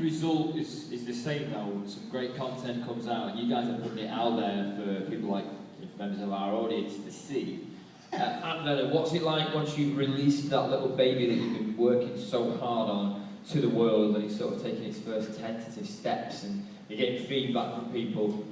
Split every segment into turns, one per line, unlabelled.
result is the same though. Some great content comes out, and you guys are putting it out there for people like members of our audience to see. What's it like once you've released that little baby that you've been working so hard on to the world, and it's sort of taking its first tentative steps, and you're getting feedback from people?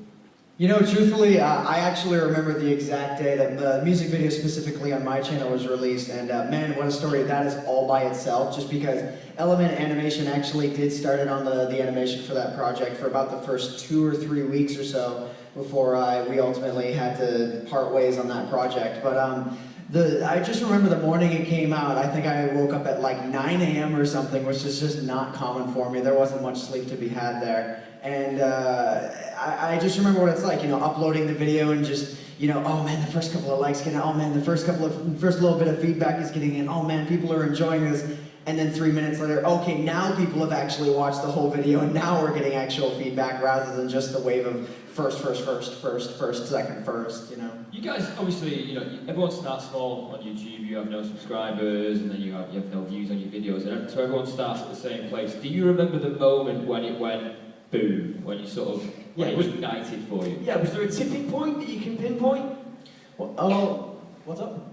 You know, truthfully, I actually remember the exact day that the music video specifically on my channel was released, and man, what a story that is all by itself, just because Element Animation actually did start it on the animation for that project for about the first 2 or 3 weeks or so before we ultimately had to part ways on that project. But I just remember the morning it came out, I think I woke up at like 9 a.m. or something, which is just not common for me. There wasn't much sleep to be had there. And I just remember what it's like, you know, uploading the video and just, you know, oh man, the first couple of likes getting, oh man, the first little bit of feedback is getting in, oh man, people are enjoying this. And then 3 minutes later, okay, now people have actually watched the whole video, and now we're getting actual feedback rather than just the wave of first, second, first, you know.
You guys, obviously, you know, everyone starts small on YouTube. You have no subscribers, and then you have no views on your videos, and so everyone starts at the same place. Do you remember the moment when it went boom, when you sort of, when it was ignited for you?
Yeah, was there a tipping point that you can pinpoint?
What's up?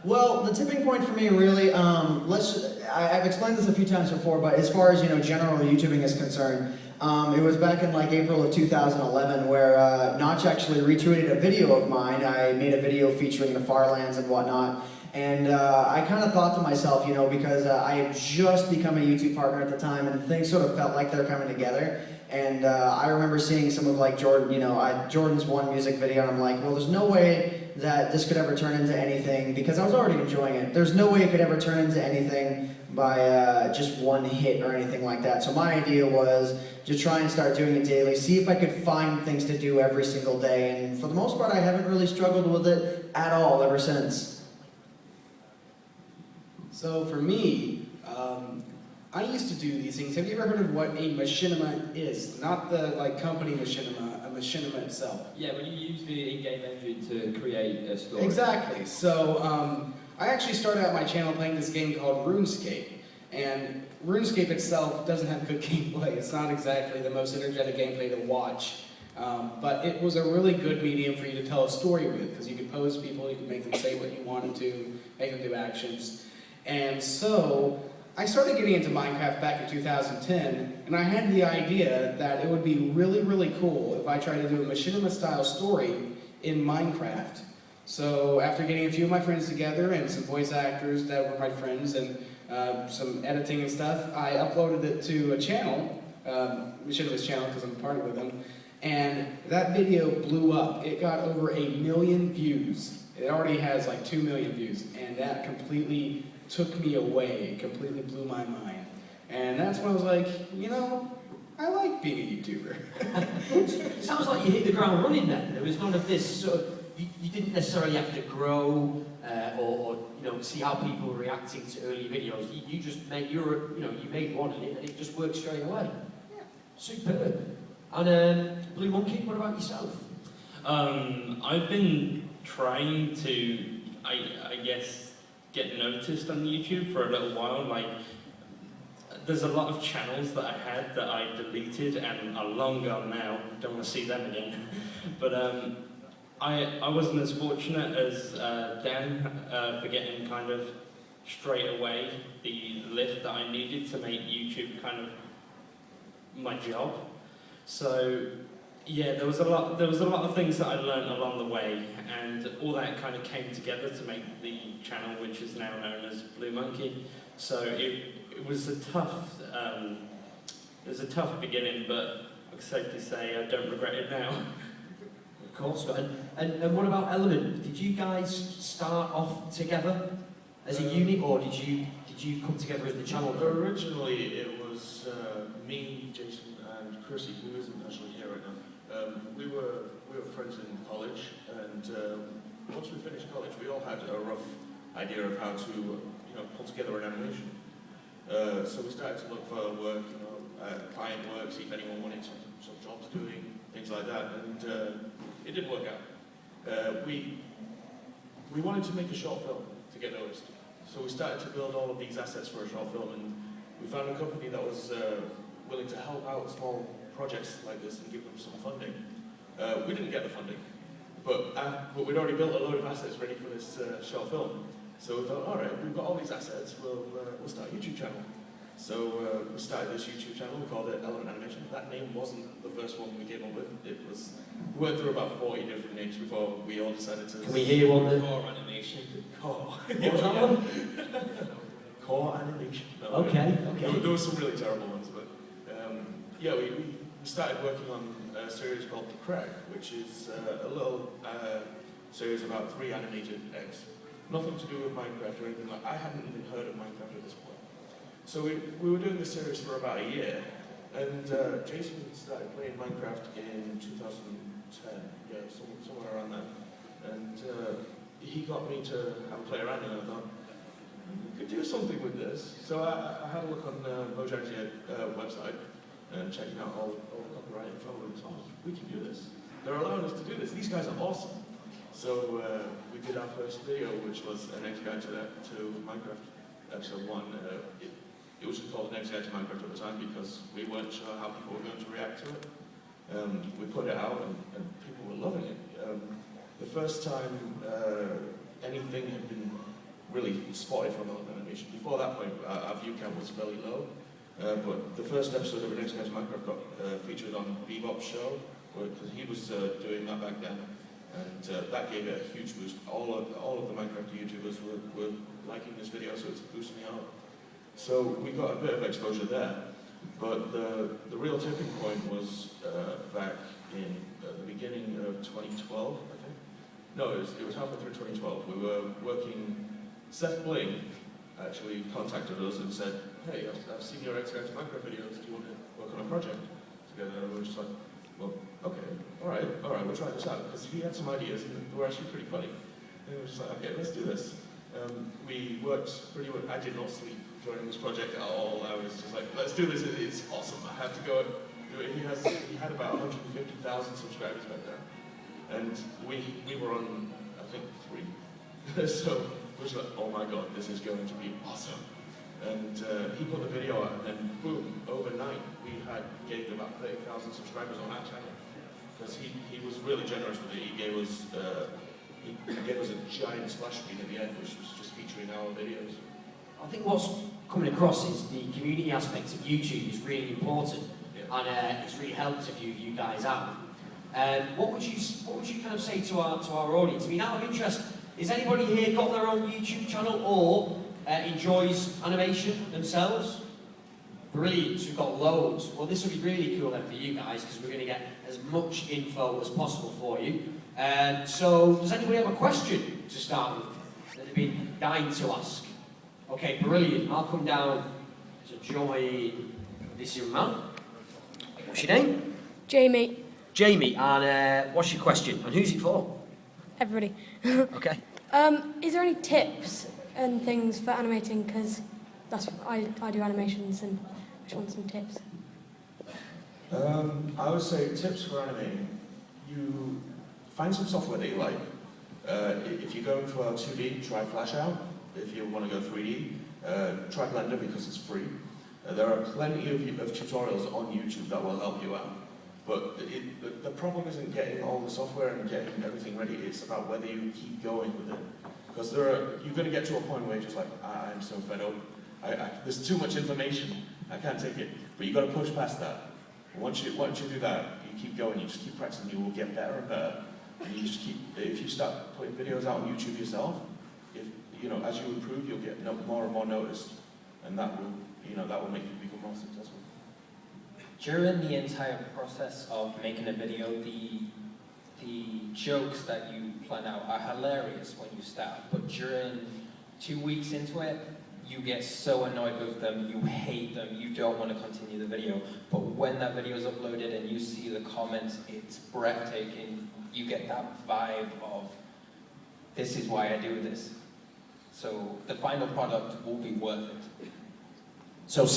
Well, the tipping point for me really, I've explained this a few times before, but as far as, you know, general YouTubing is concerned, it was back in like April of 2011 where Notch actually retweeted a video of mine. I made a video featuring the Farlands and whatnot, and I kind of thought to myself, you know, because I had just become a YouTube partner at the time, and things sort of felt like they're coming together. And I remember seeing some of like Jordan's one music video, and I'm like, well, there's no way that this could ever turn into anything, because I was already enjoying it. There's no way it could ever turn into anything by just one hit or anything like that. So my idea was to try and start doing it daily, see if I could find things to do every single day, and for the most part I haven't really struggled with it at all ever since.
So for me, I used to do these things. Have you ever heard of what a machinima is? Not the like company machinima, a machinima itself.
Yeah, when you use the in-game engine to create a story.
Exactly. So I actually started out my channel playing this game called RuneScape. And RuneScape itself doesn't have good gameplay. It's not exactly the most energetic gameplay to watch. But it was a really good medium for you to tell a story with, because you could pose people, you could make them say what you wanted to, make them do actions. And so I started getting into Minecraft back in 2010, and I had the idea that it would be really, really cool if I tried to do a machinima-style story in Minecraft. So after getting a few of my friends together and some voice actors that were my friends and some editing and stuff, I uploaded it to a channel, Machinima's channel because I'm partnered with them, and that video blew up. It got over 1 million views. It already has like 2 million views, and that completely took me away. It completely blew my mind. And that's when I was like, you know, I like being a YouTuber.
It sounds like you hit the ground running then. There was none of this sort of, you didn't necessarily have to grow or you know, see how people were reacting to early videos. You just made you made one and it just worked straight away. Yeah. Superb. And Bluemonkey, what about yourself?
I've been trying to, I guess, get noticed on YouTube for a little while. Like, there's a lot of channels that I had that I deleted and are long gone now. Don't want to see them again. But I wasn't as fortunate as Dan for getting kind of straight away the lift that I needed to make YouTube kind of my job. So yeah, there was a lot of things that I learned along the way, and all that kind of came together to make the channel, which is now known as Bluemonkey. So it was a tough beginning, but I can safely say I don't regret it now.
Of course not. And what about Element? Did you guys start off together as a unit, or did you come together as the channel?
Originally, it was me, Jason, and Chrissy, who isn't actually here right now. We were friends in college, and once we finished college, we all had a rough idea of how to, pull together an animation. So we started to look for work, client work, see if anyone wanted some jobs doing, things like that, and it didn't work out. We wanted to make a short film to get noticed, so we started to build all of these assets for a short film, and we found a company that was willing to help help out small projects like this and give them some funding. We didn't get the funding, but we'd already built a load of assets ready for this short film. So we thought, all right, we've got all these assets, we'll start a YouTube channel. So we started this YouTube channel, we called it Element Animation. That name wasn't the first one we came up with. We went through about 40 different names before we all decided to...
Can we hear one then?
Core animation.
Core.
What was that one?
Core Animation. No,
Okay.
There were some really terrible ones, but yeah, we started working on a series called The Craig, which is a little series about 3 animated eggs. Nothing to do with Minecraft or anything like that. I hadn't even heard of Minecraft at this point. So we were doing this series for about a year, and Jason started playing Minecraft in 2010, yeah, somewhere around there. And he got me to have a play around, and I thought, we could do something with this. So I had a look on Mojang's website and checking out all the copyright info, and oh, we can do this. They're allowing us to do this. These guys are awesome. So we did our first video, which was an X Guide to Minecraft, episode 1. It was just called an X Guide to Minecraft at the time because we weren't sure how people were going to react to it. We put it out and people were loving it. The first time anything had been really spotted from Element Animation. Before that point, our view count was fairly low. But the first episode of an X Guide to Minecraft got featured on Bebop's show, because he was doing that back then. And that gave it a huge boost. All of the Minecraft YouTubers were liking this video, so it's boosting me out. So we got a bit of exposure there. But the real tipping point was back in the beginning of 2012, I think. No, it was halfway through 2012. We were working. Seth Bling actually contacted us and said, "Hey, I've seen your X Guide to Minecraft videos. Do you want to work on a project together?" And we were just like, "Well, okay, all right, we'll try this out." Because he had some ideas and they were actually pretty funny. And we were just like, "Okay, let's do this." We worked pretty well. I did not sleep during this project at all. I was just like, "Let's do this. It's awesome. I have to go do it." He had about 150,000 subscribers back then, and we were on, I think, 3. So we were like, "Oh my god, this is going to be awesome." And he put the video out, and then boom, overnight we had gained about 30,000 subscribers on our channel. Because he was really generous with it. He gave us a giant splash screen at the end, which was just featuring our videos.
I think what's coming across is the community aspect of YouTube is really important, and it's really helped a few of you guys out. What would you kind of say to our audience? I mean, out of interest, is anybody here got their own YouTube channel or enjoys animation themselves? Brilliant, so we've got loads. Well, this will be really cool then for you guys because we're going to get as much info as possible for you. So, does anybody have a question to start with that they've been dying to ask? Okay, brilliant. I'll come down to join this young man. What's your name?
Jamie.
Jamie, and what's your question? And who's it for?
Everybody.
Okay.
Is there any tips and things for animating? Because that's I do animations, and I just want some tips.
I would say tips for animating. You find some software that you like. If you're going for 2D, try Flash out. If you want to go 3D, try Blender because it's free. There are plenty of tutorials on YouTube that will help you out. But the problem isn't getting all the software and getting everything ready. It's about whether you keep going with it. Because you're going to get to a point where you're just like, I'm so fed up. There's too much information. I can't take it. But you've got to push past that. Once you do that, you keep going. You just keep practicing. You will get better and better. And you just keep. If you start putting videos out on YouTube yourself, as you improve, you'll get more and more noticed, and that will make you become more successful.
During the entire process of making a video, the jokes that you plan out are hilarious when you start, but during 2 weeks into it, you get so annoyed with them, you hate them, you don't want to continue the video. But when that video is uploaded and you see the comments, it's breathtaking. You get that vibe of, this is why I do this. So the final product will be worth it.
So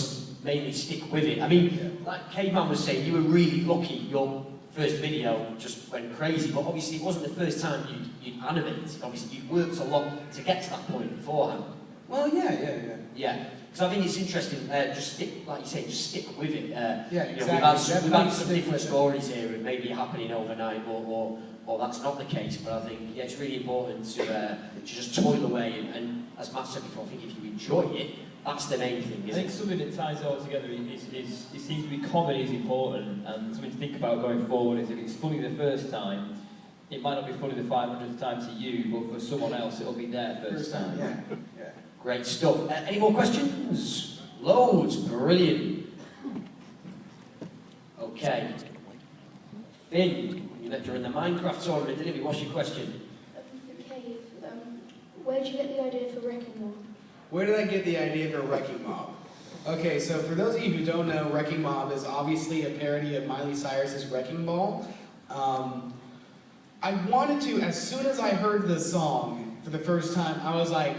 mainly stick with it. I mean, like Caveman was saying, you were really lucky. Your first video just went crazy, but obviously it wasn't the first time you'd animated. Obviously you'd worked a lot to get to that point beforehand.
Well, yeah.
Yeah. Because I think it's interesting. Just stick, like you say, just stick with it.
Yeah,
You know,
exactly.
we've had some
Definitely
different
stick with it.
stories here of maybe happening overnight, or that's not the case. But I think it's really important to just toil away. And as Matt said before, I think if you enjoy it, that's the main thing,
I
isn't
think
it?
something that ties it all together is it seems to be comedy is important, and something to think about going forward is if it's funny the first time, it might not be funny the 500th time to you, but for someone else it'll be their first time.
Yeah.
Great stuff. Any more questions? Loads. Brilliant. Okay. Finn, you're in the Minecraft tournament, didn't you? What's your question?
Okay, where did you get the idea for Wrecking Ball?
Where did I get the idea for Wrecking Mob? Okay, so for those of you who don't know, Wrecking Mob is obviously a parody of Miley Cyrus's Wrecking Ball. I wanted to, as soon as I heard the song for the first time, I was like,